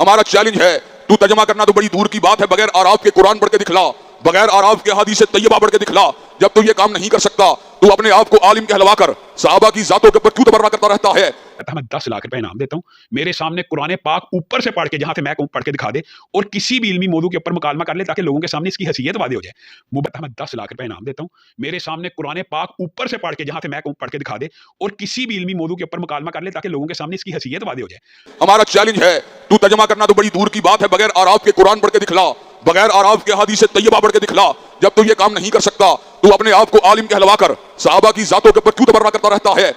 ہمارا چیلنج ہے، تو ترجمہ کرنا تو بڑی دور کی بات ہے، بغیر آراف کے قرآن پڑھ کے دکھلا، بغیر آراف کے حدیث طیبہ پڑھ کے دکھلا۔ جب تو یہ کام نہیں کر سکتا تو اپنے آپ کو عالم کہلوا کر صحابہ کی ذاتوں کے اوپر کیوں تبرہ کرتا رہتا ہے؟ میں 10 لاکھ روپے انعام دیتا ہوں، میرے سامنے قرآن پاک اوپر سے پڑھ کے جہاں سے میں کہوں پڑھ کے دکھا دے اور کسی بھی علمی موضوع کے اوپر مکالمہ کر لے تاکہ لوگوں کے سامنے اس کی حیثیت واضح ہو جائے۔ میں 10 لاکھ روپے انعام دیتا ہوں، میرے سامنے قرآن پاک اوپر سے پڑھ کے جہاں سے میں کہوں پڑھ کے دکھا دے اور کسی بھی علمی موضوع کے اوپر مکالمہ کر لے تاکہ لوگوں کے سامنے اس کی حیثیت واضح ہو جائے۔ ہمارا چیلنج ہے، تو ترجمہ کرنا تو بڑی دور کی بات ہے، بغیر آراف کے قرآن پڑھ کے دکھلا، بغیر آراف کے حدیث طیبہ پڑھ کے دکھلا۔ جب تو یہ کام نہیں کر سکتا تو اپنے آپ کو عالم کہلوا کر صحابہ کی ذاتوں کے اوپر کیوں تبرہ کرتا رہتا ہے؟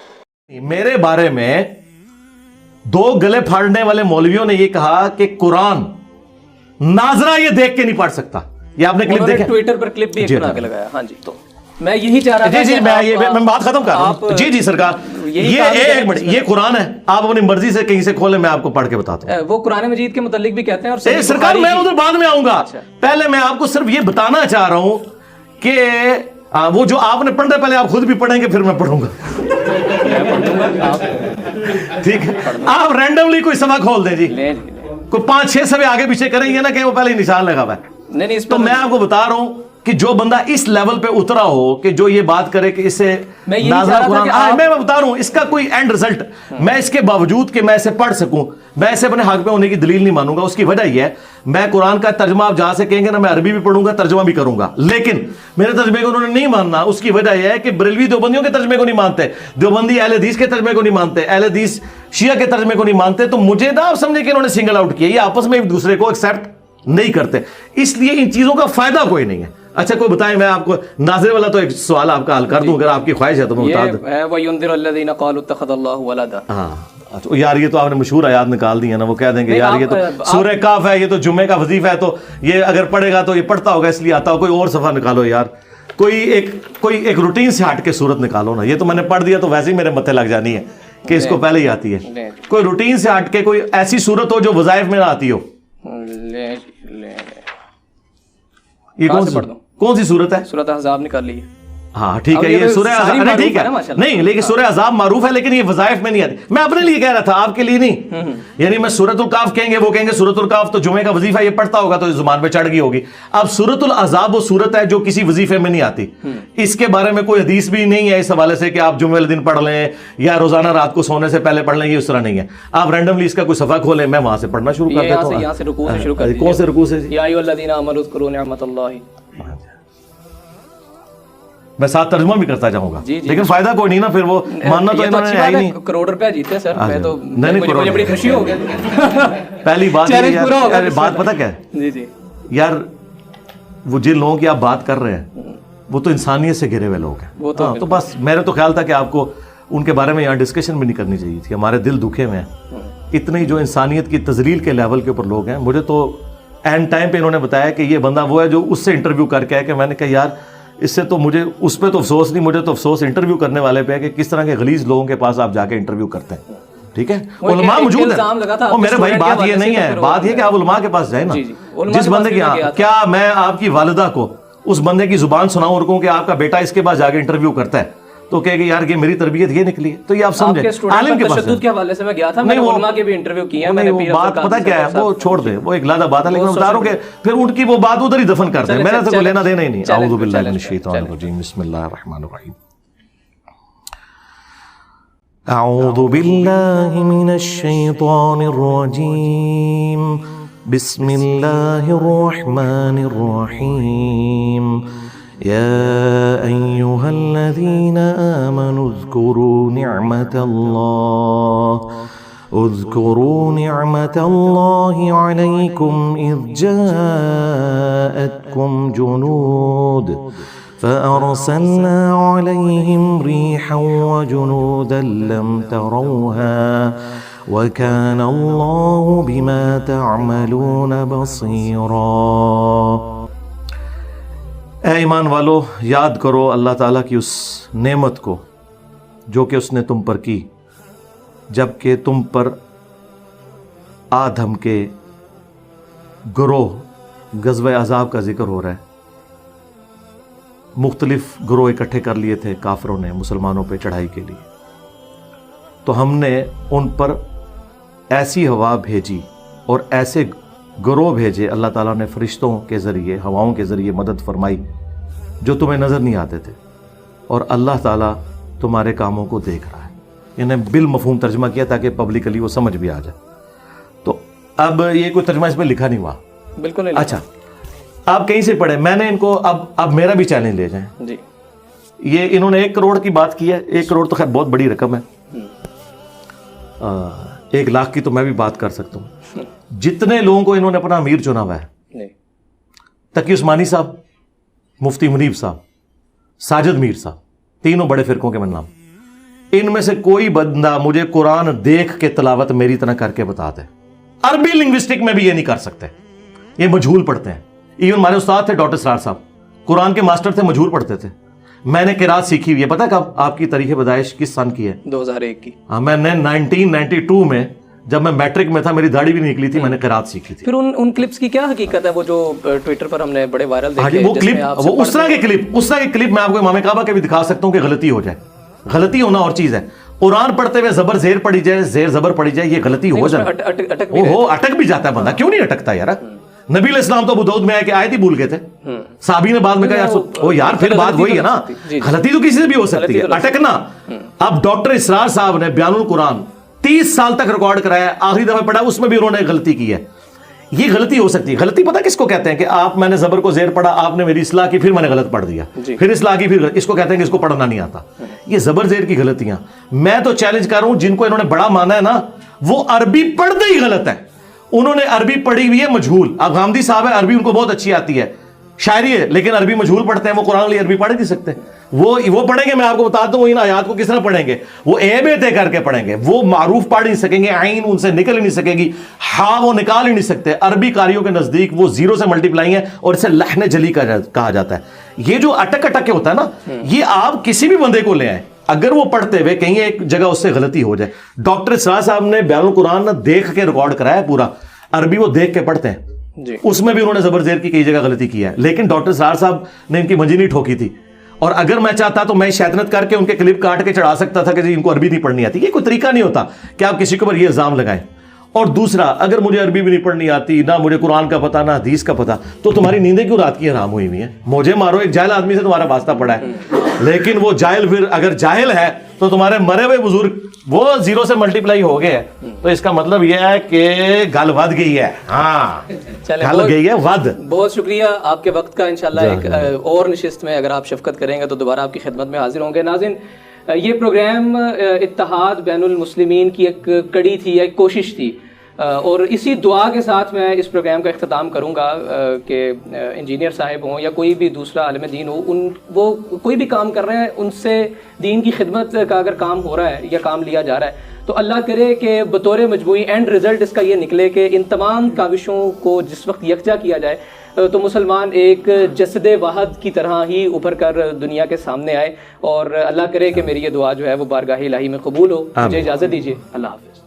میرے بارے میں 2 گلے پھاڑنے والے مولویوں نے یہ کہا کہ قرآن ناظرہ یہ دیکھ کے نہیں پڑھ سکتا۔ یہ آپ نے کلپ دیکھا؟ ٹویٹر پر کلپ بھی ایک بنا کے لگایا۔ ہاں جی، تو میں یہی چاہ رہا تھا جی میں بات ختم کر رہا ہوں۔ جی سرکار، یہ ایک منٹ، یہ قرآن ہے، آپ اپنی مرضی سے کہیں سے کھولیں، میں آپ کو پڑھ کے بتاتا ہوں۔ وہ قرآن مجید کے متعلق بھی کہتے ہیں اور سرکار میں ادھر بعد میں آؤں گا، پہلے میں آپ کو صرف یہ بتانا چاہ رہا ہوں کہ وہ جو آپ نے پڑھنا پہلے آپ خود بھی پڑھیں گے پھر میں پڑھوں گا، ٹھیک ہے؟ آپ رینڈملی کوئی صفحہ کھول دیں جی، کوئی 5-6 صفحے آگے پیچھے کریں گے نا کہ وہ پہلے ہی نشان لگا ہوا ہے۔ تو میں آپ کو بتا رہا ہوں کہ جو بندہ اس لیول پہ اترا ہو کہ جو یہ بات کرے کہ اسے نازلہ قرآن، میں بتا رہا ہوں اس کا کوئی اینڈ رزلٹ، میں اس کے باوجود کہ میں اسے پڑھ سکوں میں اسے اپنے حق پہ ہونے کی دلیل نہیں مانوں گا۔ اس کی وجہ یہ ہے، میں قرآن کا ترجمہ آپ جہاں سے کہیں گے نا، میں عربی بھی پڑھوں گا، ترجمہ بھی کروں گا، لیکن میرے ترجمے کو انہوں نے نہیں ماننا۔ اس کی وجہ یہ ہے کہ بریلوی دیوبندیوں کے ترجمے کو نہیں مانتے، دیوبندی اہل حدیث کے ترجمے کو نہیں مانتے، اہل حدیث شیعہ کے ترجمے کو نہیں مانتے۔ تو مجھے نہ آپ سمجھے کہ انہوں نے سنگل آؤٹ کیا، یہ آپس میں ایک دوسرے کو ایکسیپٹ نہیں کرتے، اس لیے ان چیزوں کا فائدہ کوئی نہیں ہے۔ اچھا کوئی بتائیں، میں آپ کو ناظر والا تو ایک سوال آپ کا حل کر دوں اگر آپ کی خواہش ہے تو میں بتا دوں۔ وَيُنذِرُ الَّذِينَ قَالُوا اتَّخَذَ اللَّهُ وَلَدًا۔ ہاں یار یہ تو آپ نے مشہور آیات نکال دی ہے نا، وہ کہہ دیں گے یار یہ تو سورہ کاف ہے، یہ تو جمعے کا وظیفہ ہے، تو یہ اگر پڑھے گا تو یہ پڑھتا ہوگا اس لیے آتا ہو۔ کوئی اور صفحہ نکالو یار، کوئی ایک روٹین سے ہٹ کے صورت نکالو نا، یہ تو میں نے پڑھ دیا تو ویسے ہی میرے متھے لگ جانی ہے کہ اس کو پہلے ہی آتی ہے۔ کوئی روٹین سے ہٹ کے کوئی ایسی صورت ہو جو وظائف میں نہ آتی ہو۔ یہ کون سی صورت ہے؟ سورۃ احزاب نکال لی۔ ہاں ٹھیک ہے، یہ سورہ احزاب ٹھیک ہے نہیں، لیکن سورہ احزاب معروف ہے لیکن یہ وظائف میں نہیں آتی۔ میں اپنے لیے کہہ رہا تھا، آپ کے لیے نہیں۔ یعنی میں سورۃ الکاف کہیں گے، وہ کہیں گے سورۃ الکاف تو جمعے کا وظیفہ یہ پڑھتا ہوگا تو زبان پہ چڑھ گئی ہوگی۔ اب سورۃ الاحزاب وہ سورت ہے جو کسی وظیفے میں نہیں آتی، اس کے بارے میں کوئی حدیث بھی نہیں ہے اس حوالے سے کہ آپ جمعے والے دن پڑھ لیں یا روزانہ رات کو سونے سے پہلے پڑھ لیں، یہ اس طرح نہیں ہے۔ آپ رینڈملی اس کا کوئی صفحہ کھولیں، میں وہاں سے پڑھنا شروع کر دیتا ہوں۔ یہاں سے رکوع سے شروع کر دیجیے۔ کون سے رکوع سے؟ یا ایھا الذین آمنوا اذکروا نعمت اللہ۔ میں ساتھ ترجمہ بھی کرتا جاؤں گا لیکن فائدہ کوئی نہیں نا، پھر وہ ماننا تو انہوں نے ہے ہی نہیں۔ کروڑ روپے جیتے سر، میں تو نہیں بڑی خوشی ہو گئی۔ پہلی بات یار، بات پتہ کیا ہے جی یار، وہ جن لوگوں کی آپ بات کر رہے ہیں وہ تو انسانیت سے گھرے ہوئے لوگ ہیں، تو بس میرے تو خیال تھا کہ آپ کو ان کے بارے میں یہاں ڈسکشن بھی نہیں کرنی چاہیے تھی۔ ہمارے دل دکھے ہوئے ہیں، اتنی جو انسانیت کی تذلیل کے لیول کے اوپر لوگ ہیں۔ مجھے تو اینڈ ٹائم پہ انہوں نے بتایا کہ یہ بندہ وہ ہے جو اس سے انٹرویو کر کے ہے، کہ میں نے کہا یار اس سے تو مجھے اس پہ تو افسوس نہیں، مجھے تو افسوس انٹرویو کرنے والے پہ ہے کہ کس طرح کے غلیظ لوگوں کے پاس آپ جا کے انٹرویو کرتے ہیں۔ ٹھیک ہے، علماء موجود ہیں، اور میرے بھائی بات یہ نہیں ہے، بات یہ کہ آپ علماء کے پاس جائیں نا۔ جس بندے کی کیا میں آپ کی والدہ کو اس بندے کی زبان سناؤں اور کہوں کہ آپ کا بیٹا اس کے پاس جا کے انٹرویو کرتا ہے تو کہے کہ یار یہ میری تربیت یہ نکلی ہے، تو یہ آپ سمجھیں عالم کے پاس تشدد کے حوالے سے میں گیا تھا، میں نے علماء کے بھی انٹرویو کیے ہیں، میں نے بات پتہ کیا ہے وہ چھوڑ دیں، وہ ایک لادہ بات ہے، لیکن میں بتا رہا ہوں کہ پھر ان کی وہ بات ادھر ہی دفن کر دیں، میرے سے کوئی لینا دینا ہی نہیں۔ اعوذ باللہ من الشیطان الرجیم، بسم اللہ الرحمن الرحیم۔ اعوذ باللہ من الشیطان الرجیم، بسم اللہ الرحمن الرحیم۔ يا أيها الذين آمنوا اذكروا نعمة الله عليكم إذ جاءتكم جنود فأرسلنا عليهم ريحا وجنودا لم تروها وكان الله بما تعملون بصيرا۔ اے ایمان والو، یاد کرو اللہ تعالیٰ کی اس نعمت کو جو کہ اس نے تم پر کی جب کہ تم پر آدم کے گروہ، غزوہ احزاب کا ذکر ہو رہا ہے، مختلف گروہ اکٹھے کر لیے تھے کافروں نے مسلمانوں پہ چڑھائی کے لیے، تو ہم نے ان پر ایسی ہوا بھیجی اور ایسے گروہ بھیجے اللہ تعالیٰ نے فرشتوں کے ذریعے, ہواؤں کے ذریعے مدد فرمائی جو تمہیں نظر نہیں آتے تھے, اور اللہ تعالیٰ تمہارے کاموں کو دیکھ رہا ہے. انہیں بالمفہوم ترجمہ کیا تاکہ پبلکلی وہ سمجھ بھی آ جائے. تو اب یہ کوئی ترجمہ اس میں لکھا نہیں ہوا بالکل نہیں. اچھا آپ کہیں سے پڑھے, میں نے ان کو اب میرا بھی چیلنج لے جائیں. جی یہ انہوں نے 1 کروڑ کی بات کی ہے. 1 کروڑ تو خیر بہت بڑی رقم ہے, 1 لاکھ کی تو میں بھی بات کر سکتا ہوں. جتنے لوگوں کو انہوں نے اپنا امیر چنا ہوا ہے, تقی عثمانی صاحب, مفتی منیب صاحب, ساجد میر صاحب, تینوں بڑے فرقوں کے من نام, ان میں سے کوئی بندہ مجھے قرآن دیکھ کے تلاوت میری طرح کر کے بتا دے. عربی لنگوسٹک میں بھی یہ نہیں کر سکتے, یہ مجہول پڑھتے ہیں. ایون ہمارے استاد تھے ڈاکٹر اسرار صاحب, قرآن کے ماسٹر تھے, مجہول پڑھتے تھے. میں نے قرات سیکھی ہوئی ہے, پتہ کب آپ کی تاریخ پیدائش کس سن کی ہے؟ 2001 کی. ہاں, میں نے 1992 میں جب میں میٹرک میں تھا, میری داڑھی بھی نہیں نکلی تھی, میں نے قرات سیکھی تھی. پھر ان کلپس کی کیا حقیقت ہے وہ جو ٹویٹر پر ہم نے بڑے وائرل دیکھے؟ وہ کلپ, وہ اس طرح کے کلپ میں آپ کو امام کعبہ کے بھی دکھا سکتا ہوں کہ غلطی ہو جائے. غلطی ہونا اور چیز ہے. قرآن پڑھتے ہوئے زبر زیر پڑھی جائے, زیر زبر پڑھی جائے, یہ غلطی ہو جائے. اٹک بھی جاتا ہے بندہ, کیوں نہیں اٹکتا یار؟ نبی علیہ السلام تو ابو داؤد میں آئے کہ آیت ہی بھول گئے تھے, صحابی نے بعد میں کہا یار پھر بات وہی ہے نا, غلطی تو کسی سے بھی ہو سکتی ہے, اٹکنا. اب ڈاکٹر اسرار صاحب نے بیان القرآن 30 سال تک ریکارڈ کرایا, آخری دفعہ پڑھا اس میں بھی انہوں نے غلطی کی ہے. یہ غلطی ہو سکتی ہے. غلطی پتہ کس کو کہتے ہیں کہ میں نے زبر کو زیر پڑھا, آپ نے میری اصلاح کی, پھر میں نے غلط پڑھ دیا, پھر اصلاح کی, پھر اس کو کہتے ہیں کہ اس کو پڑھنا نہیں آتا. یہ زبر زیر کی غلطیاں. میں تو چیلنج کر رہا ہوں, جن کو انہوں نے بڑا مانا ہے نا, وہ عربی پڑھتے ہی غلط ہے. انہوں نے عربی پڑھی ہوئی ہے مجہول. اب غامدی صاحب ہے, عربی ان کو بہت اچھی آتی ہے, شاعری ہے, لیکن عربی مجہول پڑھتے ہیں. وہ قرآن عربی پڑھ نہیں سکتے. وہ پڑھیں گے, میں آپ کو بتاتا ہوں ان آیات کو کس طرح پڑھیں گے. وہ اے بے تے کر کے پڑھیں گے. وہ معروف پڑھ نہیں سکیں گے, عین ان سے نکل ہی نہیں سکے گی, ہاں وہ نکال ہی نہیں سکتے. عربی قاریوں کے نزدیک وہ 0 سے ملٹیپلائی ہیں, اور اسے لحن جلی کہا جاتا ہے. یہ جو اٹک کے ہوتا ہے نا, یہ آپ کسی بھی بندے کو لے آئیں, اگر وہ پڑھتے ہوئے کہیں ایک جگہ اس سے غلطی ہو جائے. ڈاکٹر اسرار صاحب نے بیان القرآن دیکھ کے ریکارڈ کرایا پورا, عربی وہ دیکھ کے پڑھتے ہیں, اس میں بھی انہوں نے زبر زیر کی کئی جگہ غلطی کی ہے. لیکن ڈاکٹر اسرار صاحب نے ان کی منجی نہیں ٹھوکی تھی, اور اگر میں چاہتا تو میں شیطنت کر کے ان کے کلپ کاٹ کے چڑھا سکتا تھا کہ جی ان کو عربی نہیں پڑھنی آتی. یہ کوئی طریقہ نہیں ہوتا کہ آپ کسی کے اوپر یہ الزام لگائیں. اور دوسرا, اگر مجھے عربی بھی نہیں پڑھنی آتی, نہ مجھے قرآن کا پتہ, نہ حدیث کا پتہ, تو تمہاری نیندیں کیوں رات کی حرام ہوئی ہوئی ہیں؟ مجھے مارو, ایک جاہل آدمی سے تمہارا واسطہ پڑا ہے, لیکن وہ جاہل پھر اگر جاہل ہے تو تمہارے مرے ہوئے بزرگ وہ 0 سے ملٹیپلائی ہو گئے, تو اس کا مطلب یہ ہے کہ گل ود گئی ہے. ہاں گل گئی ہے ود. بہت شکریہ آپ کے وقت کا. انشاءاللہ ایک اور نشست میں اگر آپ شفقت کریں گے تو دوبارہ آپ کی خدمت میں حاضر ہوں گے. ناظرین, یہ پروگرام اتحاد بین المسلمین کی ایک کڑی تھی, ایک کوشش تھی, اور اسی دعا کے ساتھ میں اس پروگرام کا اختتام کروں گا کہ انجینئر صاحب ہوں یا کوئی بھی دوسرا عالم دین ہو, وہ کوئی بھی کام کر رہے ہیں, ان سے دین کی خدمت کا اگر کام ہو رہا ہے یا کام لیا جا رہا ہے, تو اللہ کرے کہ بطور مجموعی اینڈ رزلٹ اس کا یہ نکلے کہ ان تمام کاوشوں کو جس وقت یکجا کیا جائے تو مسلمان ایک جسد واحد کی طرح ہی ابھر کر دنیا کے سامنے آئے. اور اللہ کرے کہ میری یہ دعا جو ہے وہ بارگاہ الہی میں قبول ہو. مجھے اجازت دیجیے. اللہ حافظ.